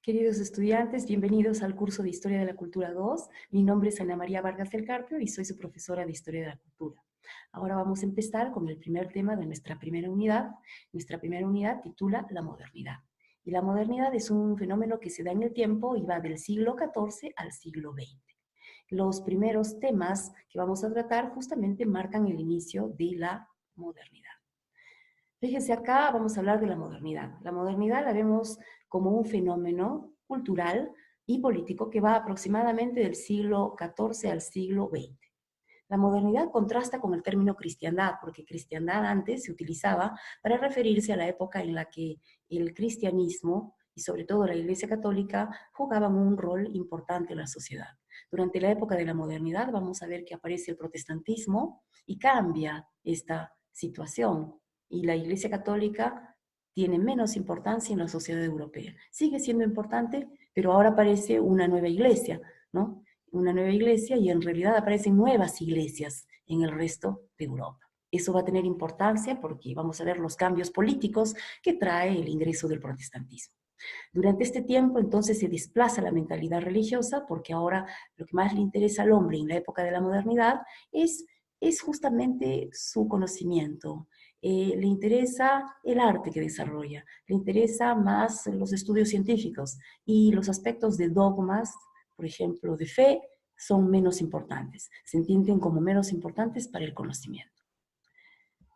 Queridos estudiantes, bienvenidos al curso de Historia de la Cultura 2. Mi nombre es Ana María Vargas del Carpio y soy su profesora de Historia de la Cultura. Ahora vamos a empezar con el primer tema de nuestra primera unidad. Nuestra primera unidad titula La modernidad. Y la modernidad es un fenómeno que se da en el tiempo y va del siglo XIV al siglo XX. Los primeros temas que vamos a tratar justamente marcan el inicio de la modernidad. Fíjense, acá vamos a hablar de la modernidad. La modernidad la vemos como un fenómeno cultural y político que va aproximadamente del siglo XIV al siglo XX. La modernidad contrasta con el término cristiandad, porque cristiandad antes se utilizaba para referirse a la época en la que el cristianismo y sobre todo la Iglesia Católica jugaban un rol importante en la sociedad. Durante la época de la modernidad vamos a ver que aparece el protestantismo y cambia esta situación. Y la Iglesia Católica tiene menos importancia en la sociedad europea. Sigue siendo importante, pero ahora aparece una nueva iglesia, ¿no? Una nueva iglesia y en realidad aparecen nuevas iglesias en el resto de Europa. Eso va a tener importancia porque vamos a ver los cambios políticos que trae el ingreso del protestantismo. Durante este tiempo entonces se desplaza la mentalidad religiosa porque ahora lo que más le interesa al hombre en la época de la modernidad es justamente su conocimiento. Le interesa el arte que desarrolla, le interesa más los estudios científicos y los aspectos de dogmas, por ejemplo, de fe, son menos importantes, se entienden como menos importantes para el conocimiento.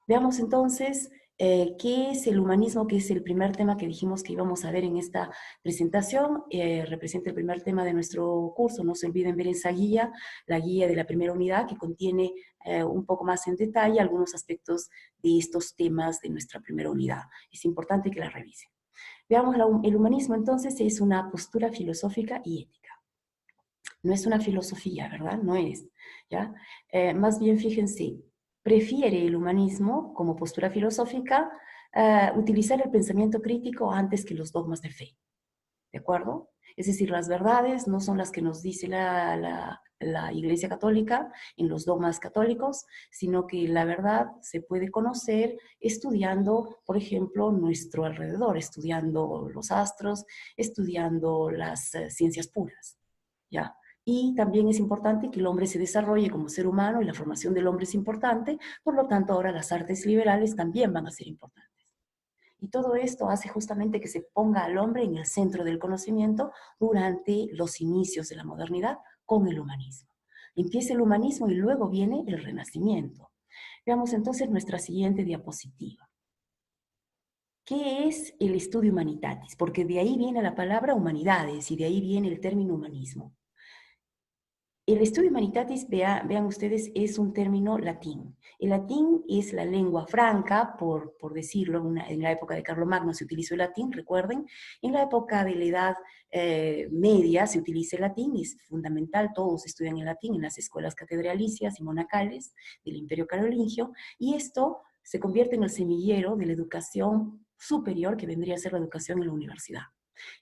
Veamos entonces qué es el humanismo, que es el primer tema que dijimos que íbamos a ver en esta presentación. Representa el primer tema de nuestro curso. No se olviden ver esa guía, la guía de la primera unidad, que contiene un poco más en detalle algunos aspectos de estos temas de nuestra primera unidad. Es importante que la revisen. Veamos, el humanismo entonces es una postura filosófica y ética. No es una filosofía, ¿verdad? No es, ¿ya? Más bien, fíjense, prefiere el humanismo como postura filosófica utilizar el pensamiento crítico antes que los dogmas de fe, ¿de acuerdo? Es decir, las verdades no son las que nos dice la Iglesia Católica en los dogmas católicos, sino que la verdad se puede conocer estudiando, por ejemplo, nuestro alrededor, estudiando los astros, estudiando las ciencias puras, ¿ya? Y también es importante que el hombre se desarrolle como ser humano y la formación del hombre es importante, por lo tanto ahora las artes liberales también van a ser importantes. Y todo esto hace justamente que se ponga al hombre en el centro del conocimiento durante los inicios de la modernidad con el humanismo. Empieza el humanismo y luego viene el renacimiento. Veamos entonces nuestra siguiente diapositiva. ¿Qué es el estudio humanitatis? Porque de ahí viene la palabra humanidades y de ahí viene el término humanismo. El estudio humanitatis, vean ustedes, es un término latín. El latín es la lengua franca, por decirlo, en la época de Carlomagno se utilizó el latín, recuerden. En la época de la Edad Media se utiliza el latín, es fundamental, todos estudian el latín en las escuelas catedralicias y monacales del Imperio Carolingio, y esto se convierte en el semillero de la educación superior, que vendría a ser la educación en la universidad.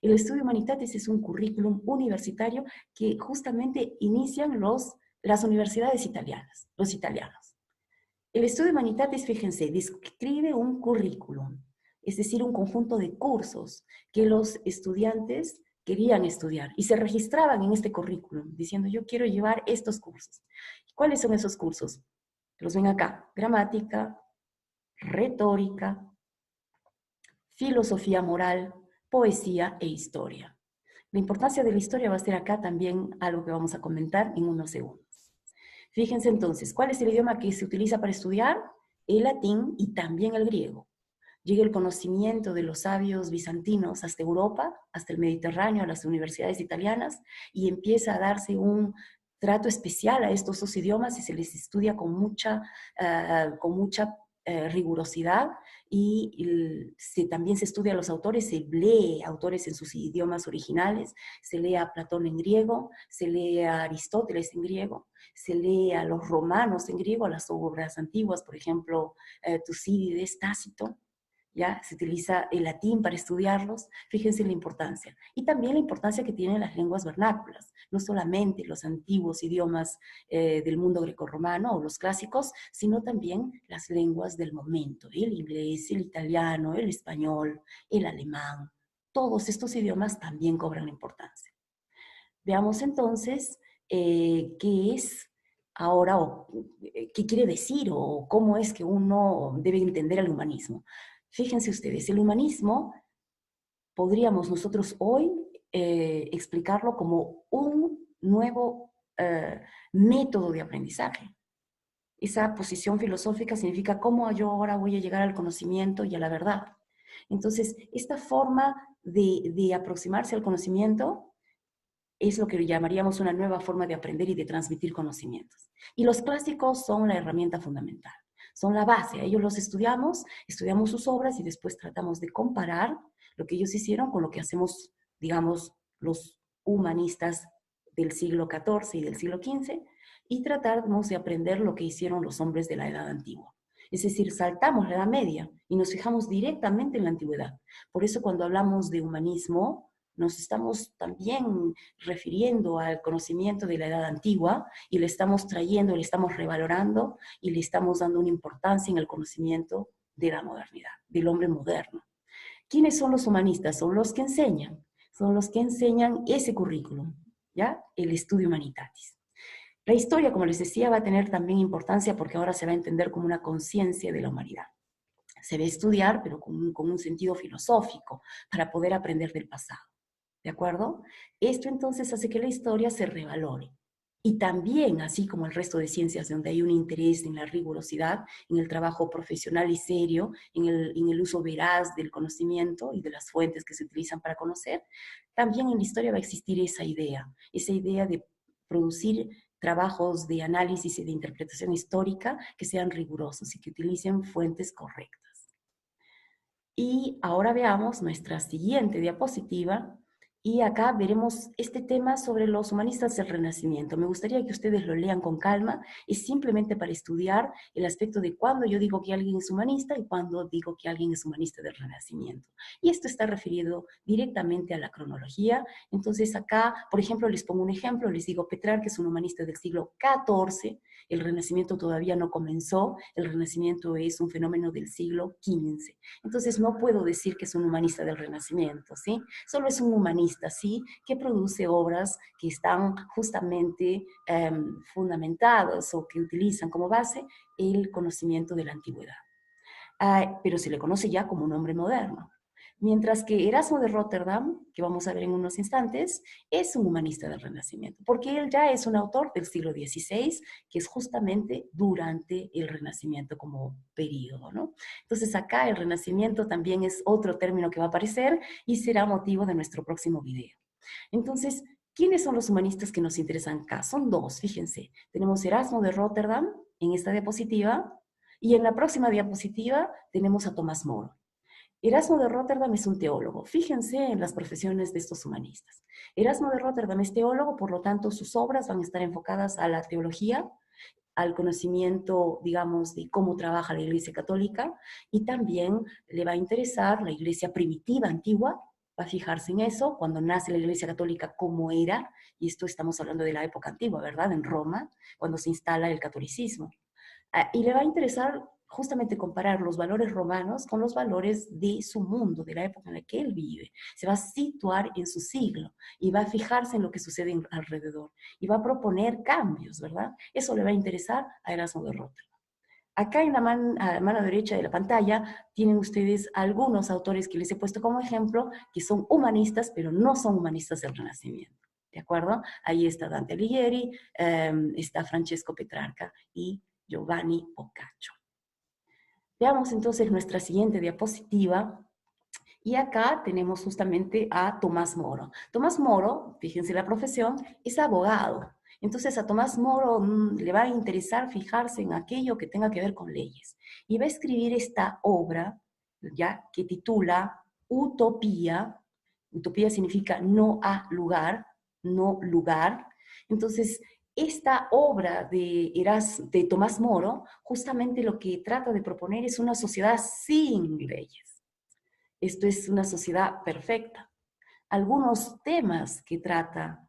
El estudio humanitatis es un currículum universitario que justamente inician las universidades italianas, los italianos. El estudio humanitatis, fíjense, describe un currículum, es decir, un conjunto de cursos que los estudiantes querían estudiar y se registraban en este currículum diciendo yo quiero llevar estos cursos. ¿Cuáles son esos cursos? Los ven acá: gramática, retórica, filosofía moral, poesía e historia. La importancia de la historia va a ser acá también algo que vamos a comentar en unos segundos. Fíjense entonces, ¿cuál es el idioma que se utiliza para estudiar? El latín y también el griego. Llega el conocimiento de los sabios bizantinos hasta Europa, hasta el Mediterráneo, a las universidades italianas, y empieza a darse un trato especial a estos dos idiomas y se les estudia con mucha rigurosidad y también se estudia a los autores, se lee autores en sus idiomas originales, se lee a Platón en griego, se lee a Aristóteles en griego, se lee a los romanos en griego, a las obras antiguas, por ejemplo, Tucídides, Tácito. ¿Ya? Se utiliza el latín para estudiarlos, fíjense la importancia. Y también la importancia que tienen las lenguas vernáculas, no solamente los antiguos idiomas del mundo grecorromano o los clásicos, sino también las lenguas del momento, el inglés, el italiano, el español, el alemán, todos estos idiomas también cobran importancia. Veamos entonces qué es ahora, o qué quiere decir, o cómo es que uno debe entender el humanismo. Fíjense ustedes, el humanismo podríamos nosotros hoy explicarlo como un nuevo método de aprendizaje. Esa posición filosófica significa cómo yo ahora voy a llegar al conocimiento y a la verdad. Entonces, esta forma de aproximarse al conocimiento es lo que llamaríamos una nueva forma de aprender y de transmitir conocimientos. Y los clásicos son la herramienta fundamental, son la base. A ellos los estudiamos, estudiamos sus obras y después tratamos de comparar lo que ellos hicieron con lo que hacemos, digamos, los humanistas del siglo XIV y del siglo XV, y tratamos de aprender lo que hicieron los hombres de la Edad Antigua. Es decir, saltamos la Edad Media y nos fijamos directamente en la antigüedad. Por eso cuando hablamos de humanismo, nos estamos también refiriendo al conocimiento de la edad antigua y le estamos trayendo, le estamos revalorando y le estamos dando una importancia en el conocimiento de la modernidad, del hombre moderno. ¿Quiénes son los humanistas? Son los que enseñan ese currículum, ¿ya? El estudio humanitatis. La historia, como les decía, va a tener también importancia porque ahora se va a entender como una conciencia de la humanidad. Se va a estudiar, pero con un sentido filosófico, para poder aprender del pasado. ¿De acuerdo? Esto entonces hace que la historia se revalore. Y también, así como el resto de ciencias donde hay un interés en la rigurosidad, en el trabajo profesional y serio, en el uso veraz del conocimiento y de las fuentes que se utilizan para conocer, también en la historia va a existir esa idea de producir trabajos de análisis y de interpretación histórica que sean rigurosos y que utilicen fuentes correctas. Y ahora veamos nuestra siguiente diapositiva. Y acá veremos este tema sobre los humanistas del Renacimiento. Me gustaría que ustedes lo lean con calma. Es simplemente para estudiar el aspecto de cuándo yo digo que alguien es humanista y cuándo digo que alguien es humanista del Renacimiento. Y esto está referido directamente a la cronología. Entonces acá, por ejemplo, les pongo un ejemplo. Les digo, Petrarca es un humanista del siglo XIV. El Renacimiento todavía no comenzó. El Renacimiento es un fenómeno del siglo XV. Entonces no puedo decir que es un humanista del Renacimiento, ¿sí? Solo es un humanista, ¿sí? Que produce obras que están justamente fundamentadas o que utilizan como base el conocimiento de la antigüedad. Pero se le conoce ya como un hombre moderno. Mientras que Erasmo de Rotterdam, que vamos a ver en unos instantes, es un humanista del Renacimiento, porque él ya es un autor del siglo XVI, que es justamente durante el Renacimiento como periodo, ¿no? Entonces acá el Renacimiento también es otro término que va a aparecer y será motivo de nuestro próximo video. Entonces, ¿quiénes son los humanistas que nos interesan acá? Son dos, fíjense. Tenemos Erasmo de Rotterdam en esta diapositiva y en la próxima diapositiva tenemos a Tomás Moro. Erasmo de Rotterdam es un teólogo. Fíjense en las profesiones de estos humanistas. Erasmo de Rotterdam es teólogo, por lo tanto sus obras van a estar enfocadas a la teología, al conocimiento, digamos, de cómo trabaja la Iglesia Católica, y también le va a interesar la Iglesia primitiva, antigua, va a fijarse en eso, cuando nace la Iglesia Católica, cómo era, y esto estamos hablando de la época antigua, ¿verdad? En Roma, cuando se instala el catolicismo. Y le va a interesar justamente comparar los valores romanos con los valores de su mundo, de la época en la que él vive. Se va a situar en su siglo y va a fijarse en lo que sucede alrededor y va a proponer cambios, ¿verdad? Eso le va a interesar a Erasmo de Rotterdam. Acá en la mano derecha de la pantalla tienen ustedes algunos autores que les he puesto como ejemplo, que son humanistas, pero no son humanistas del Renacimiento. ¿De acuerdo? Ahí está Dante Alighieri, está Francesco Petrarca y Giovanni Boccaccio. Veamos entonces nuestra siguiente diapositiva. Y acá tenemos justamente a Tomás Moro. Tomás Moro, fíjense la profesión, es abogado. Entonces a Tomás Moro le va a interesar fijarse en aquello que tenga que ver con leyes. Y va a escribir esta obra, ya, que titula Utopía. Utopía significa no a lugar, no lugar. Entonces, esta obra de Tomás Moro justamente lo que trata de proponer es una sociedad sin leyes. Esto es una sociedad perfecta. Algunos temas que trata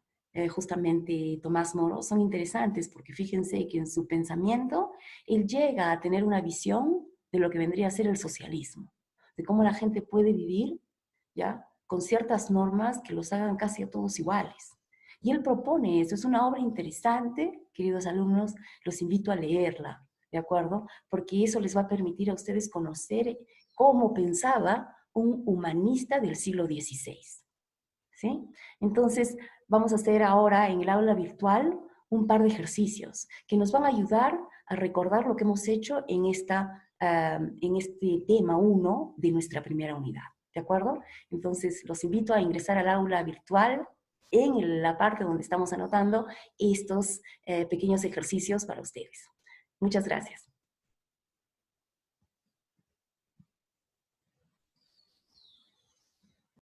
justamente Tomás Moro son interesantes porque fíjense que en su pensamiento él llega a tener una visión de lo que vendría a ser el socialismo, de cómo la gente puede vivir, ¿ya?, con ciertas normas que los hagan casi a todos iguales. Y él propone eso, es una obra interesante, queridos alumnos, los invito a leerla, ¿de acuerdo? Porque eso les va a permitir a ustedes conocer cómo pensaba un humanista del siglo XVI, ¿sí? Entonces, vamos a hacer ahora en el aula virtual un par de ejercicios que nos van a ayudar a recordar lo que hemos hecho en este tema 1 de nuestra primera unidad, ¿de acuerdo? Entonces, los invito a ingresar al aula virtual en la parte donde estamos anotando estos pequeños ejercicios para ustedes. Muchas gracias.